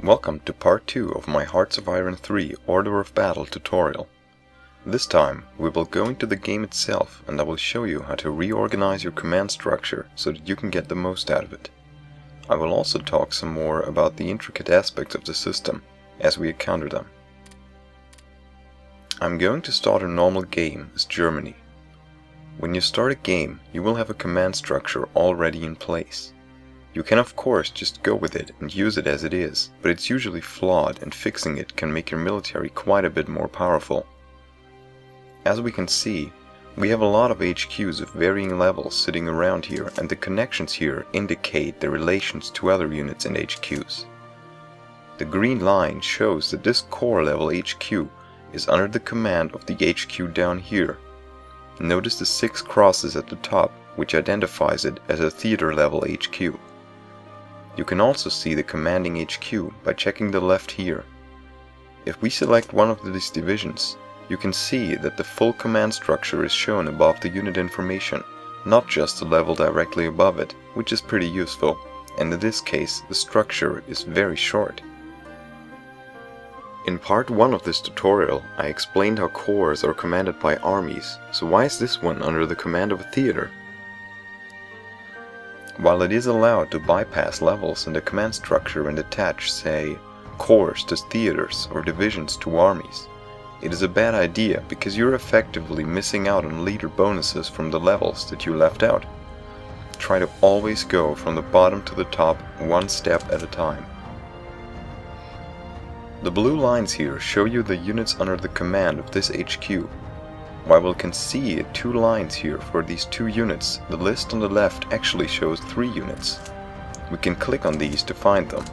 Welcome to part 2 of my Hearts of Iron 3 Order of Battle tutorial. This time we will go into the game itself and I will show you how to reorganize your command structure so that you can get the most out of it. I will also talk some more about the intricate aspects of the system as we encounter them. I'm going to start a normal game as Germany. When you start a game, you will have a command structure already in place. You can of course just go with it and use it as it is, but it's usually flawed and fixing it can make your military quite a bit more powerful. As we can see, we have a lot of HQs of varying levels sitting around here, and the connections here indicate the relations to other units and HQs. The green line shows that this core level HQ is under the command of the HQ down here. Notice the 6 crosses at the top, which identifies it as a theater level HQ. You can also see the commanding HQ by checking the left here. If we select one of these divisions, you can see that the full command structure is shown above the unit information, not just the level directly above it, which is pretty useful, and in this case the structure is very short. In part 1 of this tutorial I explained how corps are commanded by armies, so why is this one under the command of a theater? While it is allowed to bypass levels in the command structure and attach, say, corps to theaters or divisions to armies, it is a bad idea because you're effectively missing out on leader bonuses from the levels that you left out. Try to always go from the bottom to the top one step at a time. The blue lines here show you the units under the command of this HQ. While we can see 2 lines here for these 2 units, the list on the left actually shows 3 units. We can click on these to find them.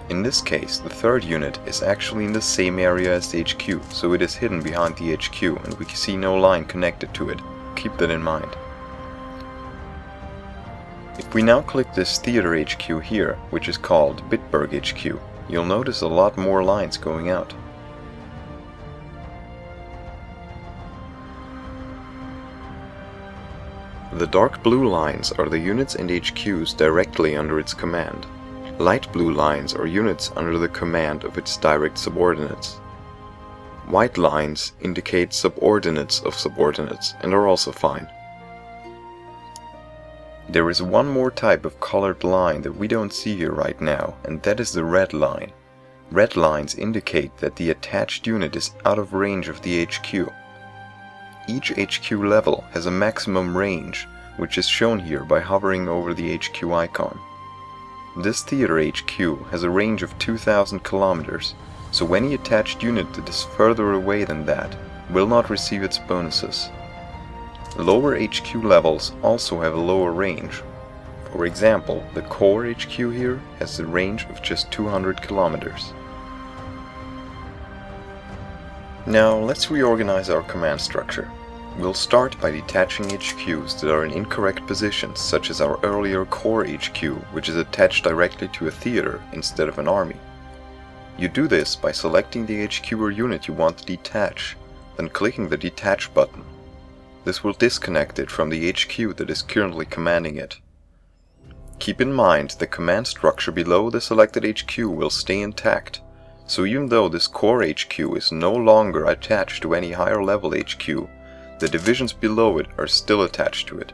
In this case, the 3rd unit is actually in the same area as the HQ, so it is hidden behind the HQ and we can see no line connected to it. Keep that in mind. If we now click this theater HQ here, which is called Bitburg HQ, you'll notice a lot more lines going out. The dark blue lines are the units and HQs directly under its command. Light blue lines are units under the command of its direct subordinates. White lines indicate subordinates of subordinates and are also fine. There is one more type of colored line that we don't see here right now, and that is the red line. Red lines indicate that the attached unit is out of range of the HQ. Each HQ level has a maximum range, which is shown here by hovering over the HQ icon. This theater HQ has a range of 2,000 kilometers, so any attached unit that is further away than that will not receive its bonuses. Lower HQ levels also have a lower range. For example, the core HQ here has a range of just 200 kilometers. Now let's reorganize our command structure. We'll start by detaching HQs that are in incorrect positions, such as our earlier core HQ, which is attached directly to a theater instead of an army. You do this by selecting the HQ or unit you want to detach, then clicking the detach button. This will disconnect it from the HQ that is currently commanding it. Keep in mind the command structure below the selected HQ will stay intact, so even though this core HQ is no longer attached to any higher level HQ, the divisions below it are still attached to it.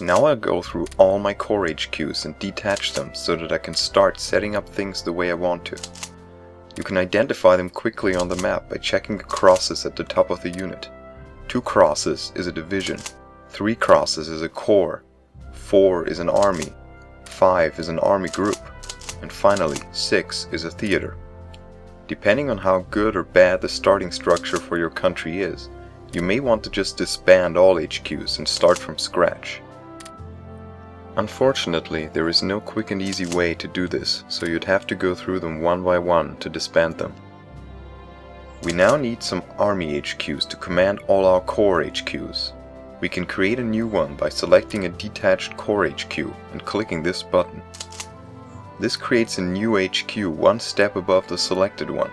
Now I'll go through all my core HQs and detach them so that I can start setting up things the way I want to. You can identify them quickly on the map by checking the crosses at the top of the unit. 2 crosses is a division, 3 crosses is a corps, 4 is an army, 5 is an army group, and finally 6 is a theater. Depending on how good or bad the starting structure for your country is, you may want to just disband all HQs and start from scratch. Unfortunately, there is no quick and easy way to do this, so you'd have to go through them one by one to disband them. We now need some army HQs to command all our core HQs. We can create a new one by selecting a detached core HQ and clicking this button. This creates a new HQ one step above the selected one.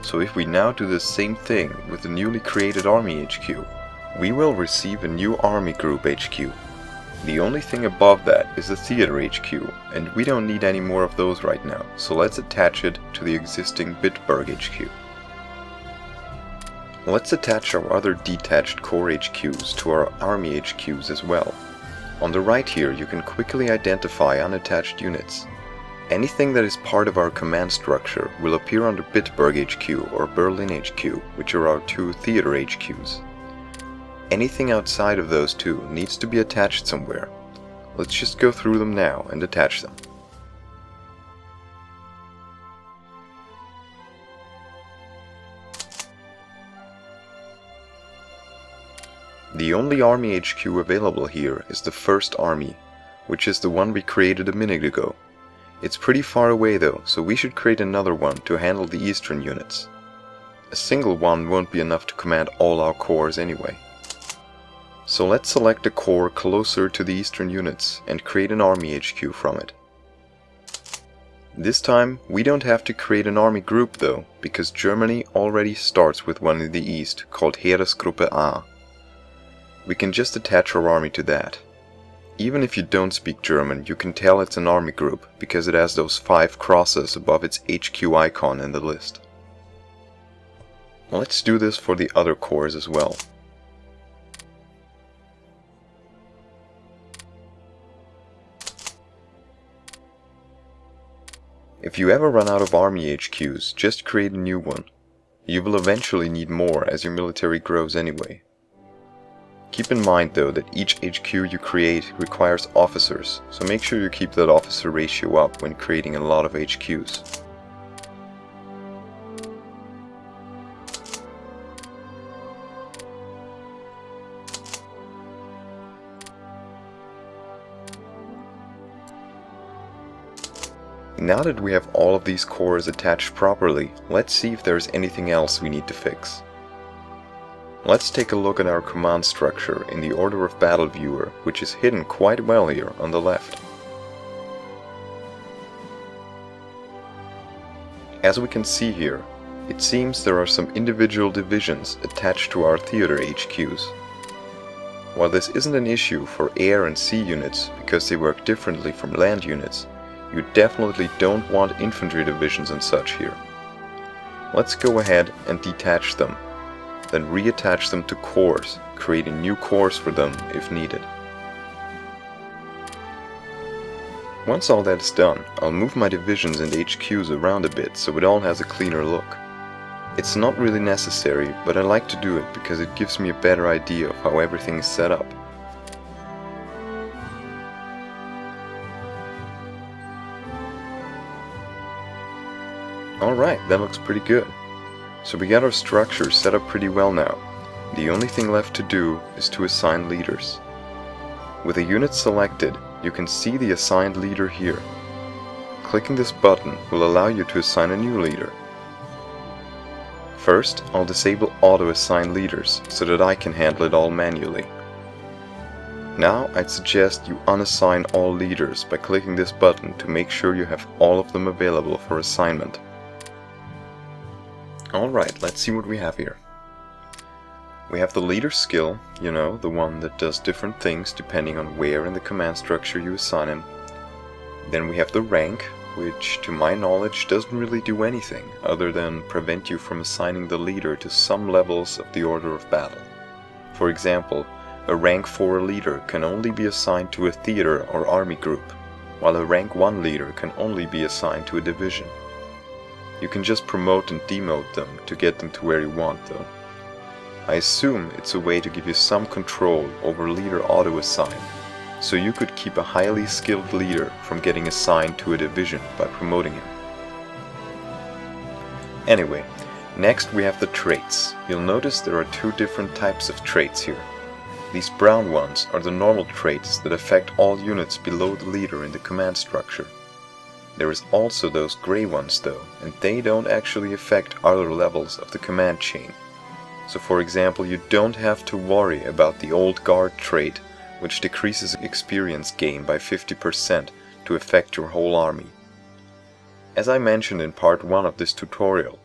So if we now do the same thing with the newly created Army HQ, we will receive a new Army Group HQ. The only thing above that is the theater HQ, and we don't need any more of those right now, so let's attach it to the existing Bitburg HQ. Let's attach our other detached core HQs to our army HQs as well. On the right here you can quickly identify unattached units. Anything that is part of our command structure will appear under Bitburg HQ or Berlin HQ, which are our two theater HQs. Anything outside of those two needs to be attached somewhere. Let's just go through them now and attach them. The only army HQ available here is the 1st Army, which is the one we created a minute ago. It's pretty far away though, so we should create another one to handle the eastern units. A single one won't be enough to command all our corps anyway. So let's select a corps closer to the eastern units and create an army HQ from it. This time we don't have to create an army group though, because Germany already starts with one in the east called Heeresgruppe A. We can just attach our army to that. Even if you don't speak German, you can tell it's an army group because it has those 5 crosses above its HQ icon in the list. Let's do this for the other corps as well. If you ever run out of army HQs, just create a new one. You will eventually need more as your military grows anyway. Keep in mind though that each HQ you create requires officers, so make sure you keep that officer ratio up when creating a lot of HQs. Now that we have all of these corps attached properly, let's see if there's anything else we need to fix. Let's take a look at our command structure in the order of battle viewer, which is hidden quite well here on the left. As we can see here, it seems there are some individual divisions attached to our theater HQs. While this isn't an issue for air and sea units because they work differently from land units, you definitely don't want infantry divisions and such here. Let's go ahead and detach them. Then reattach them to corps, creating new corps for them if needed. Once all that is done, I'll move my divisions and HQs around a bit so it all has a cleaner look. It's not really necessary, but I like to do it because it gives me a better idea of how everything is set up. Alright, that looks pretty good. So we got our structure set up pretty well now. The only thing left to do is to assign leaders. With a unit selected, you can see the assigned leader here. Clicking this button will allow you to assign a new leader. First, I'll disable auto-assign leaders so that I can handle it all manually. Now I'd suggest you unassign all leaders by clicking this button to make sure you have all of them available for assignment. Alright, let's see what we have here. We have the leader skill, you know, the one that does different things depending on where in the command structure you assign him. Then we have the rank, which to my knowledge doesn't really do anything other than prevent you from assigning the leader to some levels of the order of battle. For example, a rank 4 leader can only be assigned to a theater or army group, while a rank 1 leader can only be assigned to a division. You can just promote and demote them to get them to where you want though. I assume it's a way to give you some control over leader auto-assign, so you could keep a highly skilled leader from getting assigned to a division by promoting him. Anyway, next we have the traits. You'll notice there are 2 different types of traits here. These brown ones are the normal traits that affect all units below the leader in the command structure. There is also those gray ones though, and they don't actually affect other levels of the command chain. So for example, you don't have to worry about the old guard trait, which decreases experience gain by 50% to affect your whole army. As I mentioned in part 1 of this tutorial,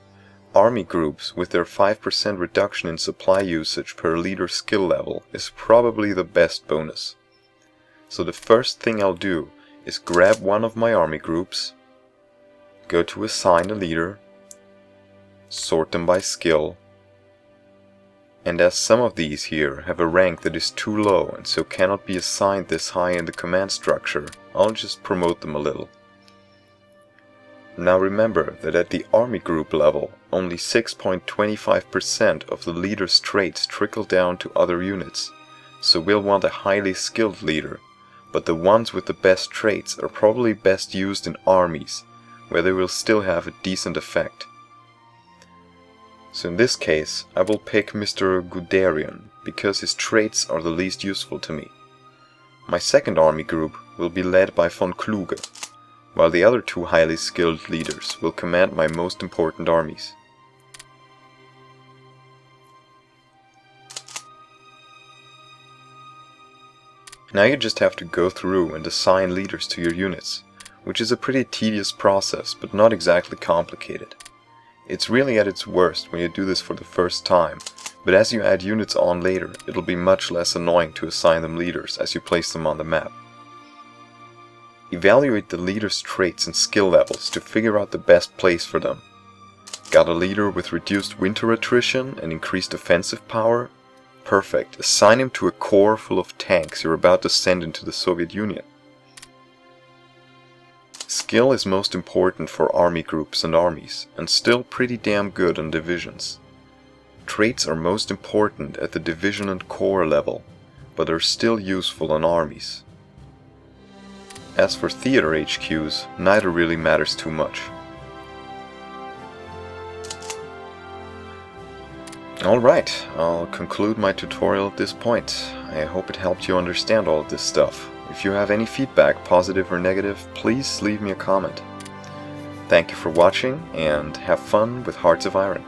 army groups with their 5% reduction in supply usage per leader skill level is probably the best bonus. So the first thing I'll do is grab one of my army groups, go to assign a leader, sort them by skill, and as some of these here have a rank that is too low and so cannot be assigned this high in the command structure, I'll just promote them a little. Now remember that at the army group level, only 6.25% of the leader's traits trickle down to other units, so we'll want a highly skilled leader, but the ones with the best traits are probably best used in armies, where they will still have a decent effect. So in this case, I will pick Mr. Guderian, because his traits are the least useful to me. My second army group will be led by von Kluge, while the other two highly skilled leaders will command my most important armies. Now you just have to go through and assign leaders to your units, which is a pretty tedious process, but not exactly complicated. It's really at its worst when you do this for the first time, but as you add units on later, it'll be much less annoying to assign them leaders as you place them on the map. Evaluate the leader's traits and skill levels to figure out the best place for them. Got a leader with reduced winter attrition and increased offensive power? Perfect, assign him to a corps full of tanks you're about to send into the Soviet Union. Skill is most important for army groups and armies, and still pretty damn good on divisions. Traits are most important at the division and corps level, but are still useful on armies. As for theater HQs, neither really matters too much. Alright, I'll conclude my tutorial at this point. I hope it helped you understand all of this stuff. If you have any feedback, positive or negative, please leave me a comment. Thank you for watching, and have fun with Hearts of Iron.